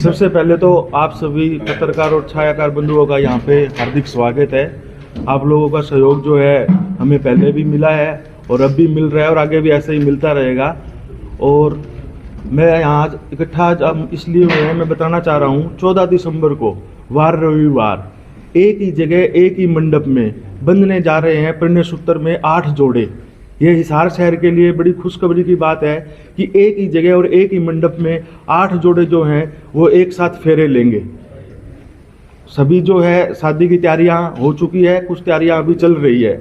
सबसे पहले तो आप सभी पत्रकार और छायाकार बंधुओं का यहाँ पे हार्दिक स्वागत है। आप लोगों का सहयोग जो है हमें पहले भी मिला है और अब भी मिल रहा है और आगे भी ऐसे ही मिलता रहेगा। और मैं यहाँ आज इकट्ठा इसलिए हुए हैं, मैं बताना चाह रहा हूँ 14 दिसंबर को वार रविवार एक ही जगह एक ही मंडप में बंधने जा रहे हैं परिणय सूत्र में 8 जोड़े। ये हिसार शहर के लिए बड़ी खुशखबरी की बात है कि एक ही जगह और एक ही मंडप में 8 जोड़े जो हैं वो एक साथ फेरे लेंगे। सभी जो है शादी की तैयारियां हो चुकी है, कुछ तैयारियां अभी चल रही है।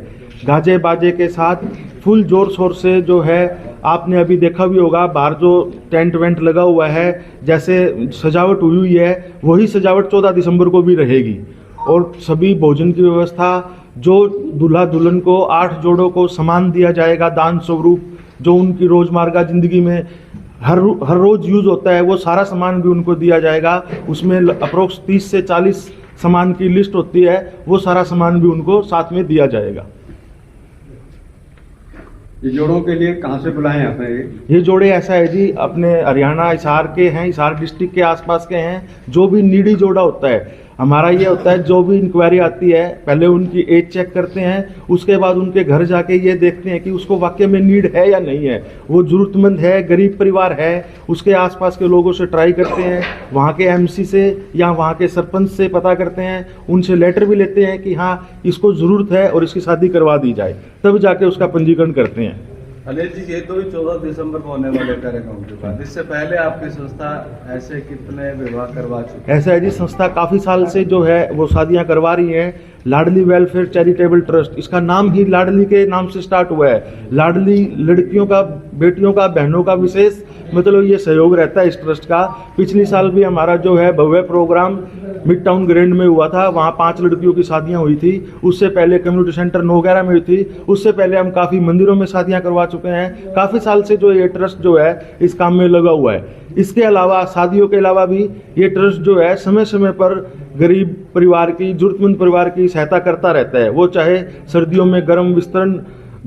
गाजे बाजे के साथ फुल जोर शोर से जो है, आपने अभी देखा भी होगा बाहर जो टेंट वेंट लगा हुआ है, जैसे सजावट हुई है वही सजावट 14 दिसंबर को भी रहेगी। और सभी भोजन की व्यवस्था, जो दूल्हा दुल्हन को 8 जोड़ों को सामान दिया जाएगा दान स्वरूप, जो उनकी रोजमर्रा जिंदगी में हर रोज यूज होता है, वो सारा सामान भी उनको दिया जाएगा। उसमें अप्रोक्स 30 से 40 सामान की लिस्ट होती है, वो सारा सामान भी उनको साथ में दिया जाएगा। ये जोड़ों के लिए कहाँ से बुलाए आपने? ये जोड़े ऐसा है जी, अपने हरियाणा हिसार के हैं, हिसार डिस्ट्रिक्ट के आसपास के हैं। जो भी नीडी जोड़ा होता है, हमारा ये होता है जो भी इंक्वायरी आती है पहले उनकी एज चेक करते हैं, उसके बाद उनके घर जाके ये देखते हैं कि उसको वाकई में नीड है या नहीं है, वो ज़रूरतमंद है, गरीब परिवार है। उसके आसपास के लोगों से ट्राई करते हैं, वहाँ के एमसी से या वहाँ के सरपंच से पता करते हैं, उनसे लेटर भी लेते हैं कि हाँ इसको ज़रूरत है और इसकी शादी करवा दी जाए, तब जाके उसका पंजीकरण करते हैं। अनिल जी, ये तो 14 दिसंबर को होने वाले कार्यक्रम के बाद, इससे पहले आपकी संस्था ऐसे कितने विवाह करवा चुकी है? ऐसा है जी, संस्था काफ़ी साल से जो है वो शादियां करवा रही है। लाडली वेलफेयर चैरिटेबल ट्रस्ट, इसका नाम ही लाडली के नाम से स्टार्ट हुआ है। लाडली लड़कियों का, बेटियों का, बहनों का विशेष मतलब ये सहयोग रहता है इस ट्रस्ट का। पिछली साल भी हमारा जो है भव्य प्रोग्राम मिड टाउन ग्रैंड में हुआ था, वहाँ 5 लड़कियों की शादियाँ हुई थी। उससे पहले कम्युनिटी सेंटर नोगैरा में हुई थी। उससे पहले हम काफ़ी मंदिरों में शादियाँ करवा चुके हैं। काफ़ी साल से जो ये ट्रस्ट जो है इस काम में लगा हुआ है। इसके अलावा शादियों के अलावा भी ये ट्रस्ट जो है समय समय पर गरीब परिवार की, जरूरतमंद परिवार की सहायता करता रहता है। वो चाहे सर्दियों में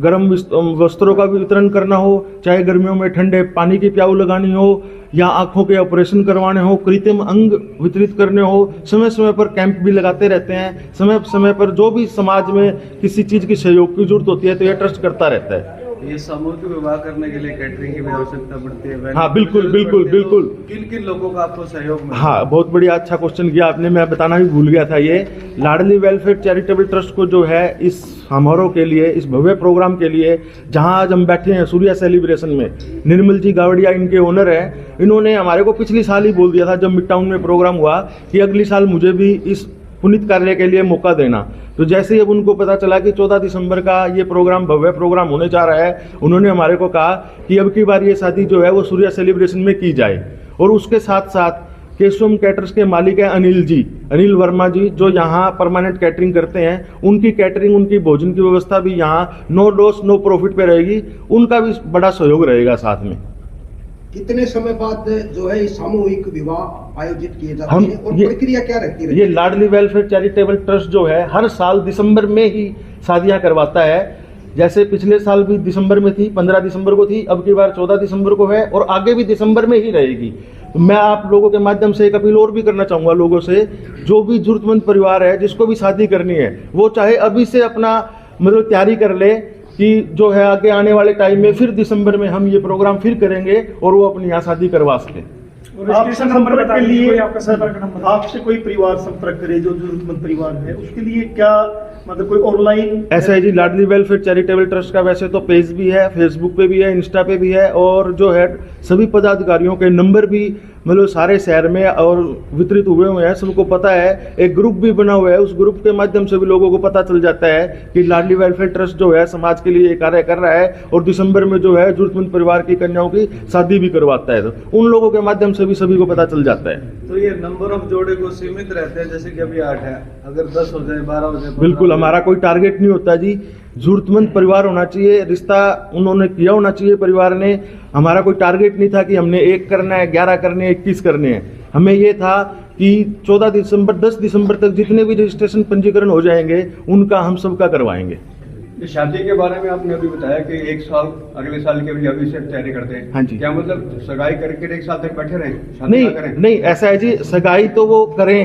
गर्म वस्त्रों का भी वितरण करना हो, चाहे गर्मियों में ठंडे पानी की प्याऊ लगानी हो, या आंखों के ऑपरेशन करवाने हो, कृत्रिम अंग वितरित करने हो, समय समय पर कैंप भी लगाते रहते हैं। समय समय पर जो भी समाज में किसी चीज़ की सहयोग की जरूरत होती है तो ये ट्रस्ट करता रहता है। ये सामूहिक विवाह करने के लिए कैटरिंग की भी आवश्यकता पड़ती है? हाँ बिल्कुल बिल्कुल बिल्कुल। किन किन लोगों का आपको सहयोग मिला? हाँ, बहुत बढ़िया, अच्छा क्वेश्चन किया आपने, मैं बताना भी भूल गया था। ये लाडली वेलफेयर चैरिटेबल ट्रस्ट को जो है इस समारोह के लिए, इस भव्य प्रोग्राम के लिए, जहाँ आज हम बैठे हैं सूर्या सेलिब्रेशन में, निर्मल जी गावड़िया इनके ओनर हैं। इन्होंने हमारे को पिछली साल ही बोल दिया था जब मिड टाउन में प्रोग्राम हुआ कि अगली साल मुझे भी इस पुनीत कार्य के लिए मौका देना। तो जैसे ही अब उनको पता चला कि 14 दिसंबर का ये प्रोग्राम, भव्य प्रोग्राम होने जा रहा है, उन्होंने हमारे को कहा कि अब की बार ये शादी जो है वो सूर्या सेलिब्रेशन में की जाए। और उसके साथ साथ केशवम कैटर्स के मालिक हैं अनिल वर्मा जी, जो यहाँ परमानेंट कैटरिंग करते हैं। उनकी कैटरिंग, उनकी भोजन की व्यवस्था भी यहाँ नो लॉस नो प्रॉफिट पे रहेगी। उनका भी बड़ा सहयोग रहेगा साथ में। कितने समय बाद जो है सामूहिक विवाह आयोजित किए जाते हैं और प्रक्रिया क्या रहती है? ये लाडली वेलफेयर चैरिटेबल ट्रस्ट जो है हर साल दिसंबर में ही शादियां करवाता है। जैसे पिछले साल भी दिसंबर में थी, 15 दिसंबर को थी, अब की बार 14 दिसंबर को है और आगे भी दिसंबर में ही रहेगी। मैं आप लोगों के माध्यम से एक अपील और भी करना चाहूँगा लोगों से, जो भी जरूरतमंद परिवार है जिसको भी शादी करनी है, वो चाहे अभी से अपना मतलब तैयारी कर ले कि जो है आगे आने वाले टाइम में फिर दिसंबर में हम ये प्रोग्राम फिर करेंगे और वो अपनी यहाँ शादी करवा सकें। आपसे संपर्क के लिए आपसे कोई परिवार संपर्क करे जो जरूरतमंद परिवार है, उसके लिए क्या मतलब कोई ऑनलाइन? ऐसा है जी, लाडली वेलफेयर चैरिटेबल ट्रस्ट का वैसे तो पेज भी है, फेसबुक पे भी है, इंस्टा पे भी है, और जो है सभी पदाधिकारियों के नंबर भी मतलब सारे शहर में और वितरित हुए हुए हैं, सबको पता है। एक ग्रुप भी बना हुआ है, उस ग्रुप के माध्यम से भी लोगों को पता चल जाता है कि लाडली वेलफेयर ट्रस्ट जो है समाज के लिए कार्य कर रहा है और दिसंबर में जो है जरूरतमंद परिवार की कन्याओं की शादी भी करवाता है। तो उन लोगों के माध्यम से भी सभी को पता चल जाता है। तो ये नंबर ऑफ जोड़े को सीमित रहते हैं, जैसे कि अभी 8 है, अगर 10 हो जाए, 12 हो जाए? बिल्कुल, हमारा कोई टारगेट नहीं होता जी, जरूरतमंद परिवार होना चाहिए, रिश्ता उन्होंने किया होना चाहिए परिवार ने। हमारा कोई टारगेट नहीं था कि हमने 1 करना है, 11 करने हैं, 21 करने हैं। हमें ये था कि 14 दिसंबर 10 दिसंबर तक जितने भी रजिस्ट्रेशन पंजीकरण हो जाएंगे उनका हम सबका करवाएंगे। इस शादी के बारे में आपने अभी बताया कि 1 साल अगले साल के भी अभी से तैयारी करते हैं। हाँ जी। क्या मतलब सगाई करके 1 साल तक बैठे रहें, शादी ना करें? नहीं ऐसा है जी, सगाई तो वो करें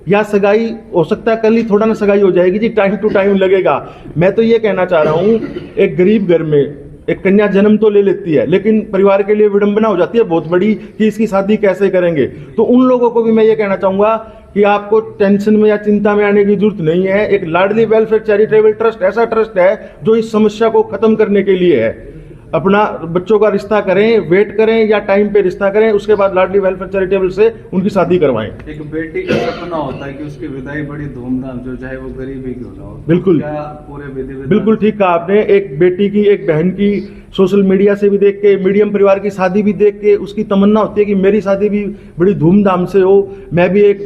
या सगाई हो सकता है कल ही थोड़ा ना सगाई हो जाएगी जी, टाइम टू टाइम लगेगा। मैं तो ये कहना चाह रहा हूँ, एक गरीब घर में एक कन्या जन्म तो ले लेती है, लेकिन परिवार के लिए विडंबना हो जाती है बहुत बड़ी कि इसकी शादी कैसे करेंगे। तो उन लोगों को भी मैं ये कहना चाहूंगा कि आपको टेंशन में या चिंता में आने की जरूरत नहीं है। एक लाडली वेलफेयर चैरिटेबल ट्रस्ट ऐसा ट्रस्ट है जो इस समस्या को खत्म करने के लिए है। अपना बच्चों का रिश्ता करें, वेट करें या टाइम पे रिश्ता करें, उसके बाद लाडली वेलफेयर चैरिटेबल से उनकी शादी करवाएं। एक बेटी का सपना होता है कि उसकी विदाई बड़ी धूमधाम, जो चाहे वो गरीब ही क्यों ना हो। बिल्कुल। क्या पूरे विधि विधान? बिल्कुल ठीक कहा आपने। एक बेटी की, एक बहन की सोशल मीडिया से भी देख के, मीडियम परिवार की शादी भी देख के उसकी तमन्ना होती है कि मेरी शादी भी बड़ी धूमधाम से हो, मैं भी एक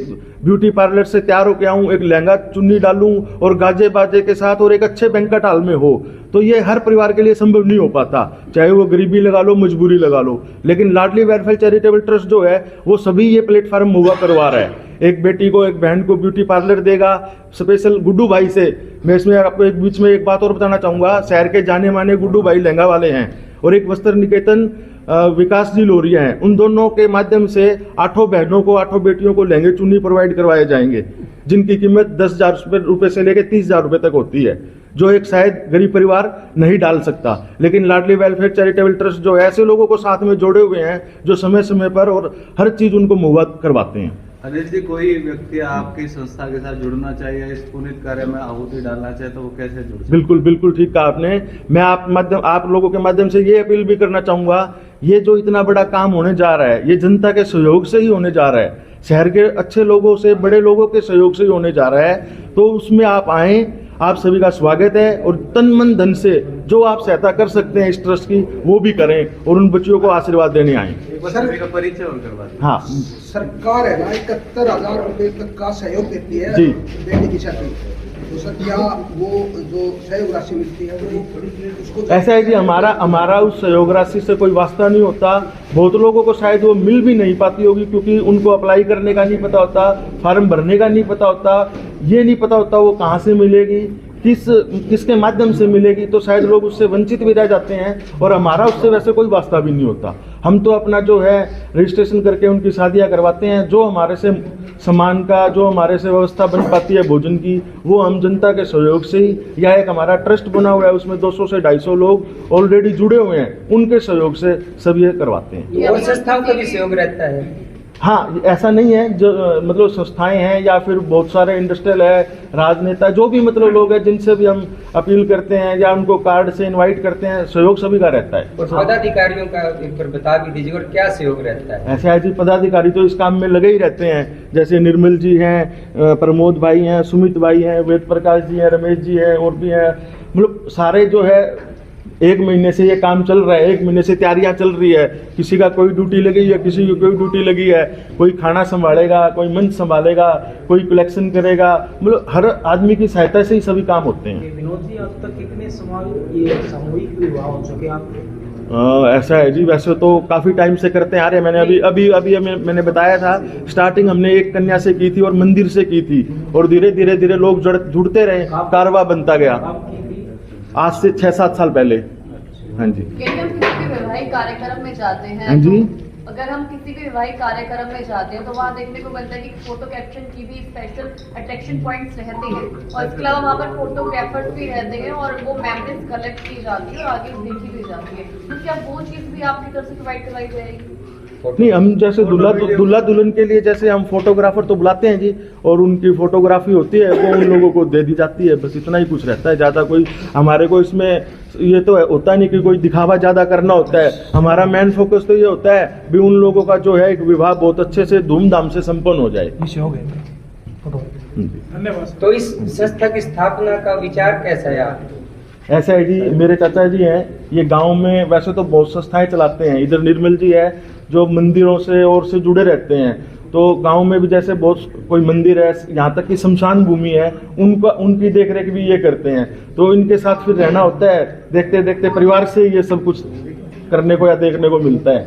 ब्यूटी पार्लर से तैयार होकर आऊं, एक लहंगा चुन्नी डालूं और गाजे बाजे के साथ और एक अच्छे बैंक्वेट हॉल में हो। तो ये हर परिवार के लिए संभव नहीं हो पाता, चाहे वो गरीबी लगा लो, मजबूरी लगा लो। लेकिन लाडली वेलफेयर चैरिटेबल ट्रस्ट जो है वो सभी ये प्लेटफॉर्म मुहैया करवा रहा है। एक बेटी को, एक बहन को ब्यूटी पार्लर देगा स्पेशल गुड्डू भाई से। मैं इसमें आपको एक बीच में एक बात और बताना चाहूंगा, शहर के जाने माने गुड्डू भाई लहंगा वाले हैं और एक वस्त्र निकेतन विकास जी लोरिया हैं। उन दोनों के माध्यम से 8 बहनों को, 8 बेटियों को लहंगे चुन्नी प्रोवाइड करवाए जाएंगे, जिनकी कीमत 10,000 रुपए से लेकर 30,000 रुपए तक होती है, जो एक शायद गरीब परिवार नहीं डाल सकता। लेकिन लाडली वेलफेयर चैरिटेबल ट्रस्ट जो ऐसे लोगों को साथ में जोड़े हुए हैं जो समय समय पर और हर चीज उनको मुहैया करवाते हैं। अनिल जी, कोई व्यक्ति आपकी संस्था के साथ जुड़ना चाहिए, इस पुनीत कार्य में आहुति डालना चाहिए, तो वो कैसे जुड़ सकता है? बिल्कुल ठीक कहा आपने। मैं आप लोगों के माध्यम से ये अपील भी करना चाहूंगा, ये जो इतना बड़ा काम होने जा रहा है ये जनता के सहयोग से ही होने जा रहा है, शहर के अच्छे लोगों से, बड़े लोगों के सहयोग से ही होने जा रहा है। तो उसमें आप आएँ, आप सभी का स्वागत है और तन मन धन से जो आप सहायता कर सकते हैं इस ट्रस्ट की वो भी करें और उन बच्चियों को आशीर्वाद देने आए। सभी का परिचय और करवा दें। हाँ, सरकार है ना 71,000 रुपए तक का सहयोग देती है जी। बेटी की शादी, तो सर क्या वो जो सहयोग राशि मिलती है उसको ऐसा है कि हमारा उस सहयोग राशि से कोई वास्ता नहीं होता। बहुत लोगों को शायद वो मिल भी नहीं पाती होगी क्योंकि उनको अप्लाई करने का नहीं पता होता, फॉर्म भरने का नहीं पता होता, ये नहीं पता होता वो कहाँ से मिलेगी, किसके माध्यम से मिलेगी, तो शायद लोग उससे वंचित भी रह जाते हैं। और हमारा उससे वैसे कोई वास्ता भी नहीं होता। हम तो अपना जो है रजिस्ट्रेशन करके उनकी शादियां करवाते हैं। जो हमारे से सामान का, जो हमारे से व्यवस्था बन पाती है भोजन की, वो हम जनता के सहयोग से ही, या एक हमारा ट्रस्ट बना हुआ है उसमें 200 से 250 लोग ऑलरेडी जुड़े हुए हैं, उनके सहयोग से सब ये करवाते हैं। और संस्थाओं का भी सहयोग रहता है? हाँ, ऐसा नहीं है, जो मतलब संस्थाएं हैं या फिर बहुत सारे इंडस्ट्रियल है, राजनेता, जो भी मतलब लोग हैं जिनसे भी हम अपील करते हैं या उनको कार्ड से इनवाइट करते हैं, सहयोग सभी का रहता है। और पदाधिकारियों का एक बार बता भी दीजिए और क्या सहयोग रहता है? ऐसा है जी, पदाधिकारी तो इस काम में लगे ही रहते हैं, जैसे निर्मल जी हैं, प्रमोद भाई हैं, सुमित भाई हैं, वेद प्रकाश जी हैं, रमेश जी हैं और भी हैं। मतलब सारे जो है 1 महीने से ये काम चल रहा है, 1 महीने से तैयारियां चल रही है। किसी का कोई ड्यूटी लगी है, किसी की कोई ड्यूटी लगी है, कोई खाना संभालेगा, कोई मंच संभालेगा, कोई कलेक्शन करेगा। मतलब हर आदमी की सहायता से ही सभी काम होते हैं। विनोद जी, अब तक कितने ये सामूहिक विवाह हो चुके आप? ऐसा है जी, वैसे तो काफ़ी टाइम से करते आ रहे हैं। मैंने अभी मैंने बताया था, स्टार्टिंग हमने एक कन्या से की थी और मंदिर से की थी और धीरे धीरे लोग जुड़ते रहे, कारवा बनता गया। आज से 6-7 साल पहले। हाँ जी। हम किसी भी वैवाहिक कार्यक्रम में जाते हैं, हाँ जी। तो अगर हम किसी भी वैवाहिक कार्यक्रम में जाते हैं तो वहाँ देखने को मिलता है कि फोटो कैप्शन की भी स्पेशल अट्रैक्शन पॉइंट्स रहते हैं और इसके अलावा वहाँ पर फोटोग्राफर्स भी रहते हैं और वो मेमोरीज कलेक्ट की जाती है और आगे देखी भी जाती है। तो क्या वो चीज़ भी आपकी तरफ से प्रोवाइड करवाई जाएगी? नहीं, हम जैसे दूल्हा दुल्हन के लिए जैसे हम फोटोग्राफर तो बुलाते हैं जी, और उनकी फोटोग्राफी होती है वो उन लोगों को दे दी जाती है। बस इतना ही कुछ रहता है, ज़्यादा कोई हमारे को इसमें ये तो होता नहीं कि कोई दिखावा ज़्यादा करना होता है। हमारा मेन फोकस तो ये होता है भी उन लोगों का जो है एक विवाह बहुत अच्छे से धूमधाम से संपन्न हो जाए। धन्यवाद। तो इस संस्था की स्थापना का विचार कैसा है? ऐसा है जी, मेरे चाचा जी हैं, ये गांव में वैसे तो बहुत संस्थाएं चलाते हैं। इधर निर्मल जी है जो मंदिरों से और से जुड़े रहते हैं, तो गांव में भी जैसे बहुत कोई मंदिर है, यहाँ तक कि शमशान भूमि है, उनकी देखरेख भी ये करते हैं। तो इनके साथ फिर रहना होता है, देखते देखते परिवार से ये सब कुछ करने को या देखने को मिलता है।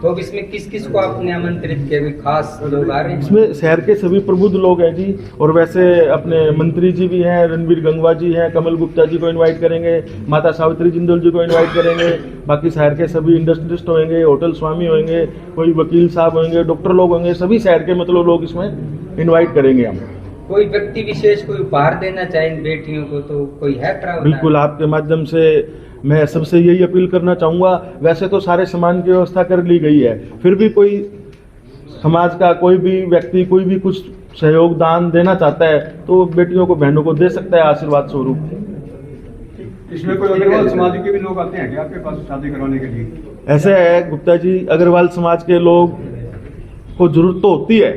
तो अब इसमें किस किस को आपने आमंत्रित किया, कोई खास लोग आ रहे हैं? इसमें शहर के सभी प्रबुद्ध लोग हैं जी, और वैसे अपने मंत्री जी भी हैं, रणबीर गंगवा जी हैं, कमल गुप्ता जी को इनवाइट करेंगे, माता सावित्री जिंदल जी को इनवाइट करेंगे, बाकी शहर के सभी इंडस्ट्रियलिस्ट होंगे, होटल स्वामी होंगे, कोई वकील साहब होंगे, डॉक्टर लोग होंगे, सभी शहर के मतलब लोग इसमें इनवाइट करेंगे हम। कोई व्यक्ति विशेष कोई उपहार देना चाहे इन बेटियों को तो कोई है प्रावधान? बिल्कुल, आपके माध्यम से मैं सबसे यही अपील करना चाहूँगा, वैसे तो सारे सामान की व्यवस्था कर ली गई है, फिर भी कोई समाज का कोई भी व्यक्ति कोई भी कुछ सहयोग दान देना चाहता है तो बेटियों को बहनों को दे सकता है आशीर्वाद स्वरूप। इसमें कोई अग्रवाल समाज के भी लोग आते हैं क्या आपके पास शादी करवाने के लिए? ऐसे है गुप्ता जी, अग्रवाल समाज के लोग को जरूरत तो होती है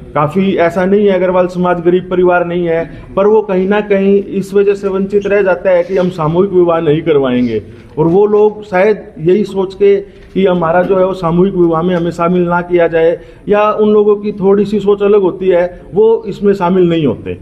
काफ़ी, ऐसा नहीं है अग्रवाल समाज गरीब परिवार नहीं है, पर वो कहीं ना कहीं इस वजह से वंचित रह जाता है कि हम सामूहिक विवाह नहीं करवाएंगे, और वो लोग शायद यही सोच के कि हमारा जो है वो सामूहिक विवाह में हमें शामिल ना किया जाए, या उन लोगों की थोड़ी सी सोच अलग होती है, वो इसमें शामिल नहीं होते।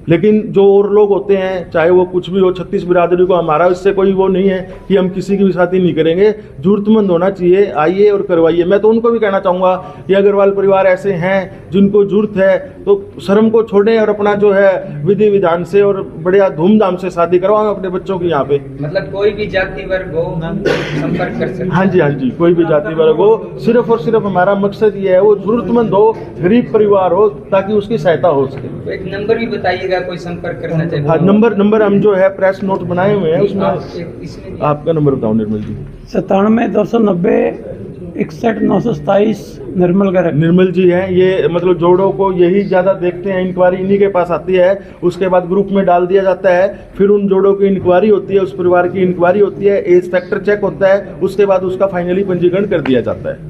लेकिन जो और लोग होते हैं, चाहे वो कुछ भी हो, 36 बिरादरी को, हमारा इससे कोई वो नहीं है कि हम किसी की भी शादी नहीं करेंगे, जरूरतमंद होना चाहिए, आइए और करवाइए। मैं तो उनको भी कहना चाहूँगा कि अग्रवाल परिवार ऐसे हैं जिनको जरूरत है तो शर्म को छोड़ें और अपना जो है विधि विधान से और बढ़िया धूमधाम से शादी करवाएं अपने बच्चों की यहाँ पे। मतलब कोई भी जाति वर्ग हो संपर्क कर सकते हैं? हाँ जी, कोई भी जाति वर्ग हो, सिर्फ और सिर्फ हमारा मकसद ये है वो जरूरतमंद हो, गरीब परिवार हो, ताकि उसकी सहायता हो सके। तो एक नंबर भी बताइएगा, कोई संपर्क करना चाहिए? हाँ, नंबर हम जो है प्रेस नोट बनाए हुए हैं, उसमें इसमें आपका नंबर बताओ निर्मल जी। 97-290-61-927 निर्मल जी हैं, ये मतलब जोड़ों को यही ज़्यादा देखते हैं, इंक्वायरी इन्हीं के पास आती है, उसके बाद ग्रुप में डाल दिया जाता है, फिर उन जोड़ों की इंक्वायरी होती है, उस परिवार की इंक्वायरी होती है, एज फैक्टर चेक होता है, उसके बाद उसका फाइनली पंजीकरण कर दिया जाता है।